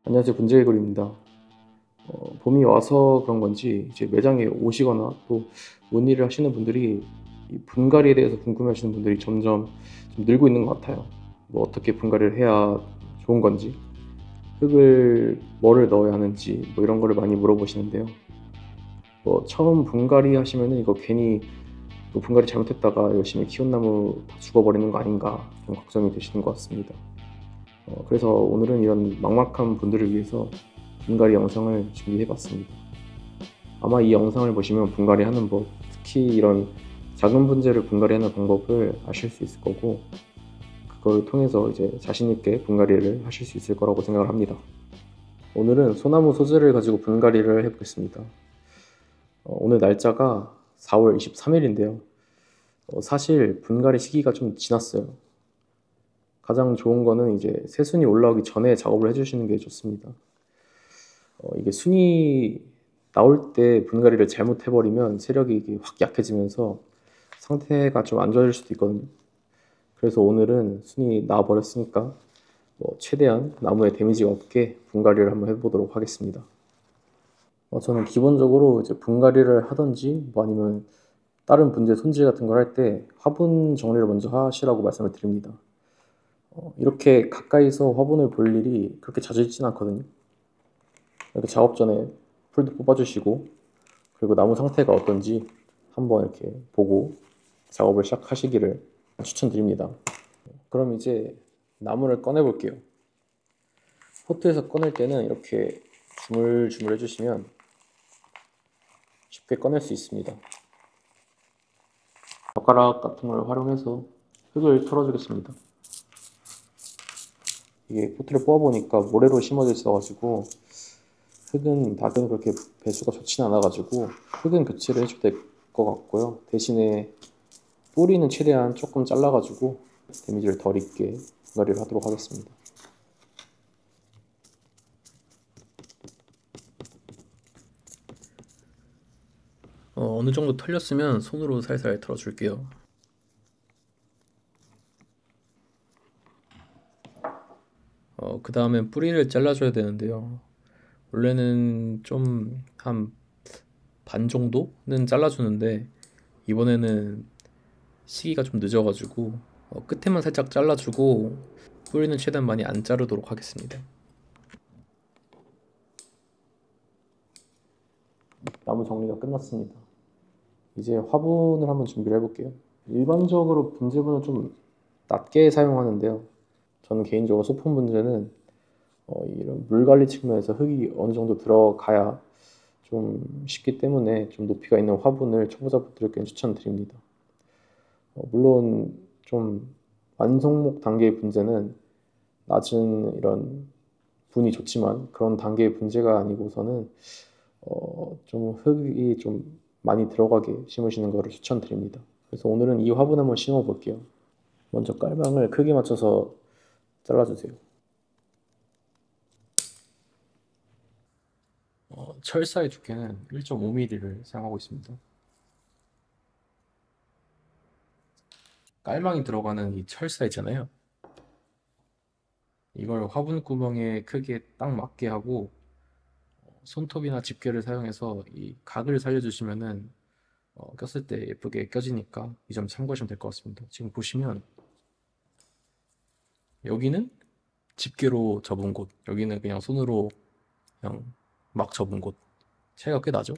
안녕하세요. 분재개구리입니다. 봄이 와서 그런 건지 이제 매장에 오시거나 또 문의를 하시는 분들이 이 분갈이에 대해서 궁금해하시는 분들이 점점 좀 늘고 있는 것 같아요. 뭐 어떻게 분갈이를 해야 좋은 건지, 흙을 뭐를 넣어야 하는지 뭐 이런 거를 많이 물어보시는데요. 뭐 처음 분갈이 하시면은 이거 괜히 또 분갈이 잘못했다가 열심히 키운 나무 다 죽어버리는 거 아닌가 좀 걱정이 되시는 것 같습니다. 그래서 오늘은 이런 막막한 분들을 위해서 분갈이 영상을 준비해봤습니다. 아마 이 영상을 보시면 분갈이 하는 법, 특히 이런 작은 분재를 분갈이 하는 방법을 아실 수 있을 거고, 그걸 통해서 이제 자신있게 분갈이를 하실 수 있을 거라고 생각을 합니다. 오늘은 소나무 소재를 가지고 분갈이를 해보겠습니다. 오늘 날짜가 4월 23일인데요. 사실 분갈이 시기가 좀 지났어요. 가장 좋은 거는 이제 새순이 올라오기 전에 작업을 해주시는 게 좋습니다. 이게 순이 나올 때 분갈이를 잘못해버리면 세력이 이게 확 약해지면서 상태가 좀 안 좋아질 수도 있거든요. 그래서 오늘은 순이 나와버렸으니까 최대한 나무에 데미지가 없게 분갈이를 한번 해보도록 하겠습니다. 저는 기본적으로 이제 분갈이를 하든지 뭐 아니면 다른 분재 손질 같은 걸 할 때 화분 정리를 먼저 하시라고 말씀을 드립니다. 이렇게 가까이서 화분을 볼 일이 그렇게 자주 있진 않거든요. 이렇게 작업 전에 풀도 뽑아주시고, 그리고 나무 상태가 어떤지 한번 이렇게 보고 작업을 시작하시기를 추천드립니다. 그럼 이제 나무를 꺼내 볼게요. 포트에서 꺼낼 때는 이렇게 주물주물 해주시면 쉽게 꺼낼 수 있습니다. 젓가락 같은 걸 활용해서 흙을 털어주겠습니다. 이게 포트를 뽑아보니까 모래로 심어져 있어가지고 흙은 낙은 그렇게 배수가 좋지는 않아가지고 흙은 교체를 해줘도 될 것 같고요. 대신에 뿌리는 최대한 조금 잘라가지고 데미지를 덜 입게 분갈이를 하도록 하겠습니다. 어느 정도 털렸으면 손으로 살살 털어줄게요. 그 다음엔 뿌리를 잘라줘야 되는데요. 원래는 좀 한 반 정도는 잘라주는데 이번에는 시기가 좀 늦어가지고 끝에만 살짝 잘라주고 뿌리는 최대한 많이 안 자르도록 하겠습니다. 나무 정리가 끝났습니다. 이제 화분을 한번 준비를 해볼게요. 일반적으로 분재분은 좀 낮게 사용하는데요. 저는 개인적으로 소품 분재는 이런 물 관리 측면에서 흙이 어느 정도 들어가야 좀 쉽기 때문에 좀 높이가 있는 화분을 초보자분들께 추천드립니다. 물론 좀 완성목 단계의 분재는 낮은 이런 분이 좋지만 그런 단계의 분재가 아니고서는 좀 흙이 좀 많이 들어가게 심으시는 것을 추천드립니다. 그래서 오늘은 이 화분 한번 심어 볼게요. 먼저 깔망을 크게 맞춰서 잘라주세요. 철사의 두께는 1.5mm를 사용하고 있습니다. 깔망이 들어가는 이 철사 있잖아요. 이걸 화분 구멍의 크기에 딱 맞게 하고 손톱이나 집게를 사용해서 이 각을 살려주시면은 꼈을 때 예쁘게 껴지니까 이 점 참고하시면 될 것 같습니다. 지금 보시면 여기는 집게로 접은 곳, 여기는 그냥 손으로 그냥 막 접은 곳 차이가 꽤 나죠?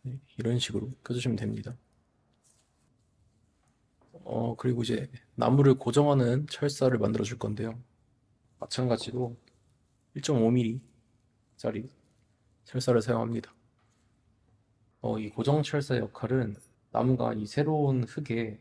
네, 이런 식으로 껴주시면 됩니다. 그리고 이제 나무를 고정하는 철사를 만들어 줄 건데요. 마찬가지로 1.5mm짜리 철사를 사용합니다. 이 고정 철사의 역할은 나무가 이 새로운 흙에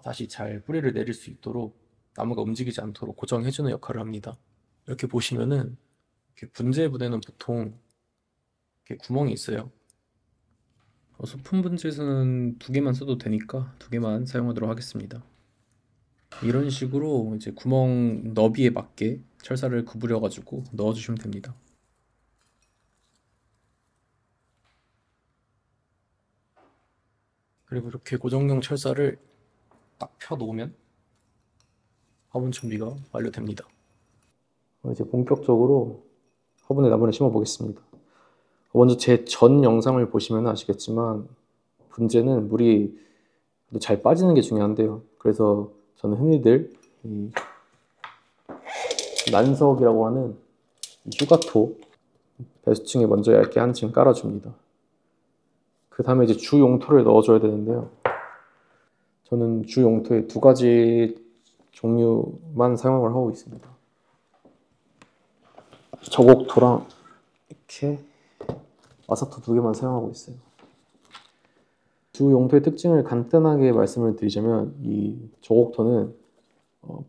다시 잘 뿌리를 내릴 수 있도록 나무가 움직이지 않도록 고정해주는 역할을 합니다. 이렇게 보시면은 이렇게 분재분에는 보통 이렇게 구멍이 있어요. 소품 분재에서는 두 개만 써도 되니까 두 개만 사용하도록 하겠습니다. 이런 식으로 이제 구멍 너비에 맞게 철사를 구부려 가지고 넣어주시면 됩니다. 그리고 이렇게 고정용 철사를 딱 펴 놓으면 화분 준비가 완료됩니다. 이제 본격적으로 화분에 나무를 심어 보겠습니다. 먼저 제 전 영상을 보시면 아시겠지만 분재는 물이 잘 빠지는 게 중요한데요. 그래서 저는 흔히들 이 난석이라고 하는 휴가토 배수층에 먼저 얇게 한 층 깔아줍니다. 그 다음에 이제 주 용토를 넣어줘야 되는데요. 저는 주 용토에 두 가지 종류만 사용을 하고 있습니다. 저곡토랑 이렇게 마사토 두 개만 사용하고 있어요. 주 용토의 특징을 간단하게 말씀을 드리자면 이 저곡토는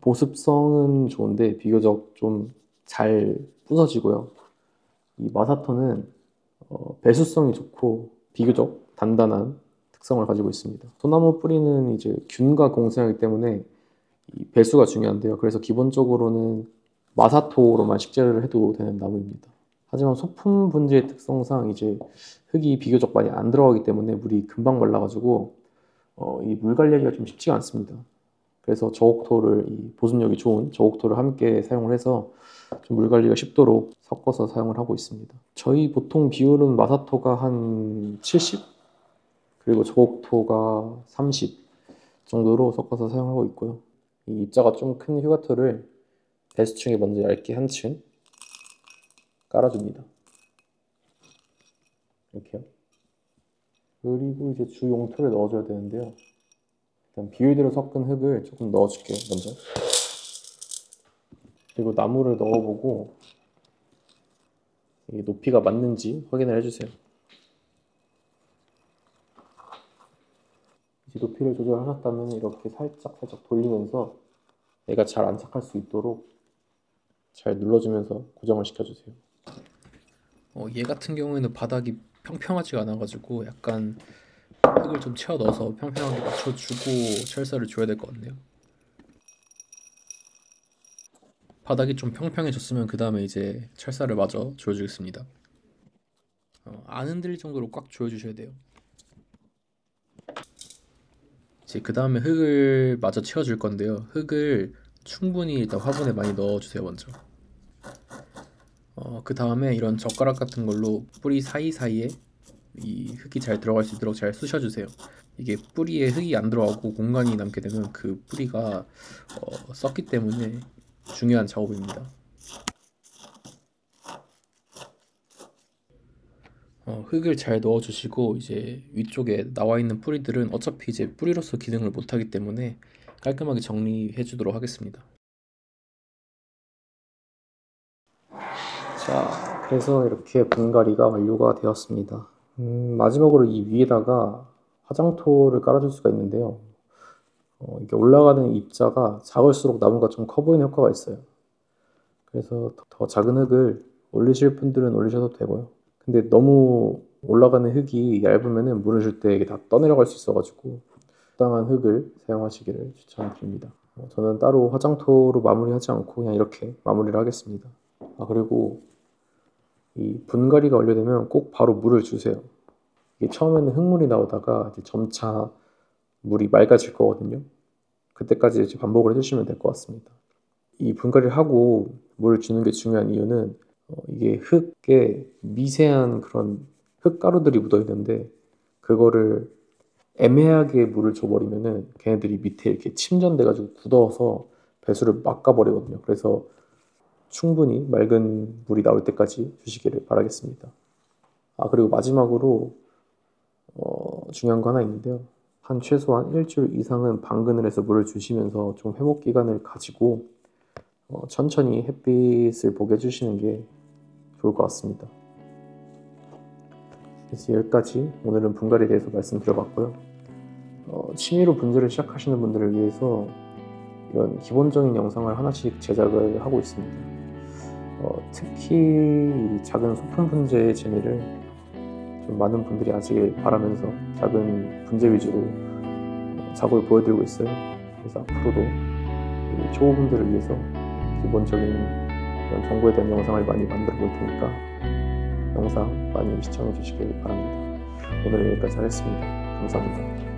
보습성은 좋은데 비교적 좀 잘 부서지고요. 이 마사토는 배수성이 좋고 비교적 단단한 특성을 가지고 있습니다. 소나무 뿌리는 이제 균과 공생하기 때문에 이 배수가 중요한데요. 그래서 기본적으로는 마사토로만 식재를 해도 되는 나무입니다. 하지만 소품 분재의 특성상 이제 흙이 비교적 많이 안 들어가기 때문에 물이 금방 말라가지고 이 물 관리하기가 좀 쉽지가 않습니다. 그래서 저옥토를 이 보습력이 좋은 저옥토를 함께 사용을 해서 좀 물 관리가 쉽도록 섞어서 사용을 하고 있습니다. 저희 보통 비율은 마사토가 한 70 그리고 저옥토가 30 정도로 섞어서 사용하고 있고요. 이 입자가 좀 큰 휴가토를 배수층에 먼저 얇게 한 층 깔아줍니다. 이렇게요. 그리고 이제 주 용토를 넣어줘야 되는데요. 일단 비율대로 섞은 흙을 조금 넣어줄게요, 먼저. 그리고 나무를 넣어보고 이게 높이가 맞는지 확인을 해주세요. 이제 높이를 조절하셨다면 이렇게 살짝 돌리면서 얘가 잘 안착할 수 있도록 잘 눌러주면서 고정을 시켜주세요. 얘 같은 경우에는 바닥이 평평하지가 않아가지고 약간 흙을 좀 채워 넣어서 평평하게 맞춰주고 철사를 줘야 될 것 같네요. 바닥이 좀 평평해졌으면 그 다음에 이제 철사를 마저 조여주겠습니다. 안 흔들릴 정도로 꽉 조여주셔야 돼요. 이제 그 다음에 흙을 마저 채워줄 건데요. 흙을 충분히 일단 화분에 많이 넣어주세요, 먼저. 그 다음에 이런 젓가락 같은 걸로 뿌리 사이사이에 이 흙이 잘 들어갈 수 있도록 잘 쑤셔주세요. 이게 뿌리에 흙이 안 들어가고 공간이 남게 되면 그 뿌리가 썩기 때문에 중요한 작업입니다. 흙을 잘 넣어주시고 이제 위쪽에 나와 있는 뿌리들은 어차피 이제 뿌리로서 기능을 못하기 때문에 깔끔하게 정리해 주도록 하겠습니다. 자, 그래서 이렇게 분갈이가 완료가 되었습니다. 마지막으로 이 위에다가 화장토를 깔아줄 수가 있는데요. 이게 올라가는 입자가 작을수록 나무가 좀 커 보이는 효과가 있어요. 그래서 더 작은 흙을 올리실 분들은 올리셔도 되고요. 근데 너무 올라가는 흙이 얇으면 물을 줄 때 이게 다 떠내려갈 수 있어가지고 적당한 흙을 사용하시기를 추천드립니다. 저는 따로 화장토로 마무리하지 않고 그냥 이렇게 마무리를 하겠습니다. 그리고 이 분갈이가 완료되면 꼭 바로 물을 주세요. 이게 처음에는 흙물이 나오다가 이제 점차 물이 맑아질 거거든요. 그때까지 이제 반복을 해주시면 될 것 같습니다. 이 분갈이를 하고 물을 주는 게 중요한 이유는 이게 흙에 미세한 그런 흙가루들이 묻어 있는데 그거를 애매하게 물을 줘버리면은 걔네들이 밑에 이렇게 침전돼가지고 굳어서 배수를 막아버리거든요. 그래서 충분히 맑은 물이 나올 때까지 주시기를 바라겠습니다. 그리고 마지막으로 중요한 거 하나 있는데요. 한 최소한 일주일 이상은 방근을 해서 물을 주시면서 좀 회복 기간을 가지고 천천히 햇빛을 보게 해주시는 게 좋을 것 같습니다. 그래서 여기까지 오늘은 분갈이에 대해서 말씀드려봤고요. 취미로 분재를 시작하시는 분들을 위해서 이런 기본적인 영상을 하나씩 제작을 하고 있습니다. 특히 이 작은 소품 분재의 재미를 좀 많은 분들이 아시길 바라면서 작은 분재 위주로 작업을 보여드리고 있어요. 그래서 앞으로도 이 초보분들을 위해서 기본적인 이런 정보에 대한 영상을 많이 만들어 볼 테니까 영상 많이 시청해 주시길 바랍니다. 오늘은 여기까지 하겠습니다. 감사합니다.